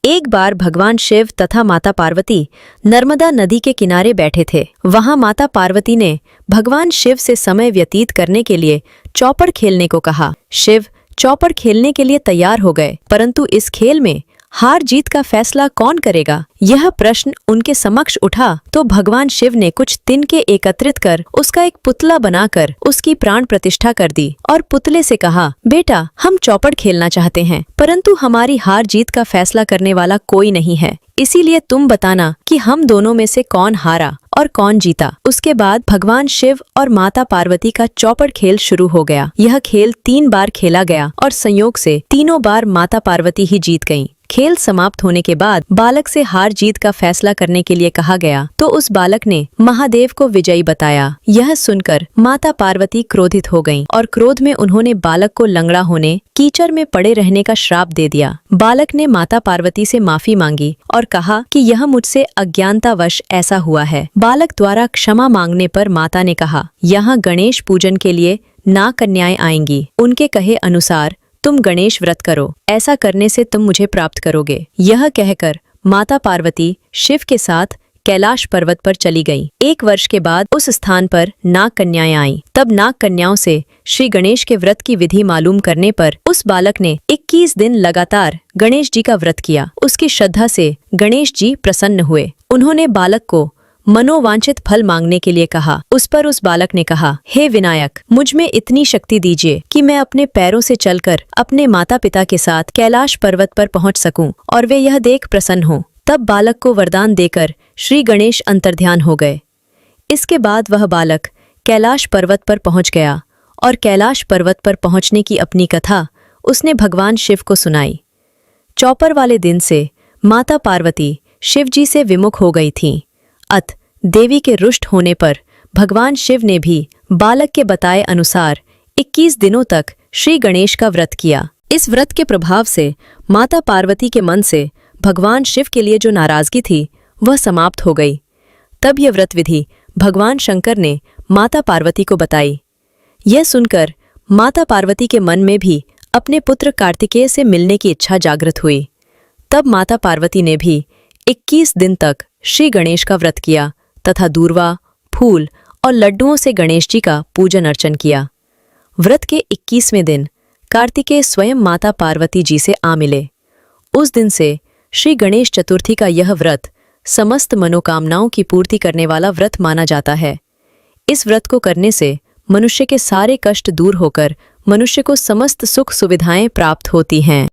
एक बार भगवान शिव तथा माता पार्वती नर्मदा नदी के किनारे बैठे थे। वहां माता पार्वती ने भगवान शिव से समय व्यतीत करने के लिए चौपड़ खेलने को कहा। शिव चौपड़ खेलने के लिए तैयार हो गए, परंतु इस खेल में हार जीत का फैसला कौन करेगा, यह प्रश्न उनके समक्ष उठा तो भगवान शिव ने कुछ तिनके एकत्रित कर उसका एक पुतला बनाकर उसकी प्राण प्रतिष्ठा कर दी और पुतले से कहा, बेटा हम चौपड़ खेलना चाहते हैं, परंतु हमारी हार जीत का फैसला करने वाला कोई नहीं है, इसीलिए तुम बताना कि हम दोनों में से कौन हारा और कौन जीता। उसके बाद भगवान शिव और माता पार्वती का चौपड़ खेल शुरू हो गया। यह खेल 3 बार खेला गया और संयोग से तीनों बार माता पार्वती ही जीत गईं। खेल समाप्त होने के बाद बालक से हार जीत का फैसला करने के लिए कहा गया तो उस बालक ने महादेव को विजयी बताया। यह सुनकर माता पार्वती क्रोधित हो गईं और क्रोध में उन्होंने बालक को लंगड़ा होने, कीचड़ में पड़े रहने का श्राप दे दिया। बालक ने माता पार्वती से माफी मांगी और कहा कि यह मुझसे अज्ञानतावश ऐसा हुआ है। बालक द्वारा क्षमा मांगने पर माता ने कहा, यहाँ गणेश पूजन के लिए नाग कन्याएं आएंगी, उनके कहे अनुसार तुम गणेश व्रत करो, ऐसा करने से तुम मुझे प्राप्त करोगे। यह कहकर माता पार्वती शिव के साथ कैलाश पर्वत पर चली गईं। 1 वर्ष के बाद उस स्थान पर नाग कन्याएं आईं। तब नाग कन्याओं से श्री गणेश के व्रत की विधि मालूम करने पर उस बालक ने 21 दिन लगातार गणेश जी का व्रत किया। उसकी श्रद्धा से गणेश जी प्रसन्न हुए। उन्होंने बालक को मनोवांछित फल मांगने के लिए कहा। उस पर उस बालक ने कहा, हे विनायक, मुझ में इतनी शक्ति दीजिए कि मैं अपने पैरों से चलकर अपने माता पिता के साथ कैलाश पर्वत पर पहुंच सकूं और वे यह देख प्रसन्न हों। तब बालक को वरदान देकर श्री गणेश अंतर्ध्यान हो गए। इसके बाद वह बालक कैलाश पर्वत पर पहुंच गया और कैलाश पर्वत पर पहुंचने की अपनी कथा उसने भगवान शिव को सुनाई। चौपर वाले दिन से माता पार्वती शिव जी से विमुख हो गई थीं। अत देवी के रुष्ट होने पर भगवान शिव ने भी बालक के बताए अनुसार 21 दिनों तक श्री गणेश का व्रत किया। इस व्रत के प्रभाव से माता पार्वती के मन से भगवान शिव के लिए जो नाराजगी थी वह समाप्त हो गई। तब यह व्रत विधि भगवान शंकर ने माता पार्वती को बताई। यह सुनकर माता पार्वती के मन में भी अपने पुत्र कार्तिकेय से मिलने की इच्छा जागृत हुई। तब माता पार्वती ने भी 21 दिन तक श्री गणेश का व्रत किया तथा दूर्वा, फूल और लड्डुओं से गणेश जी का पूजन अर्चन किया। व्रत के 21वें दिन कार्तिकेय स्वयं माता पार्वती जी से आ मिले। उस दिन से श्री गणेश चतुर्थी का यह व्रत समस्त मनोकामनाओं की पूर्ति करने वाला व्रत माना जाता है। इस व्रत को करने से मनुष्य के सारे कष्ट दूर होकर मनुष्य को समस्त सुख सुविधाएं प्राप्त होती हैं।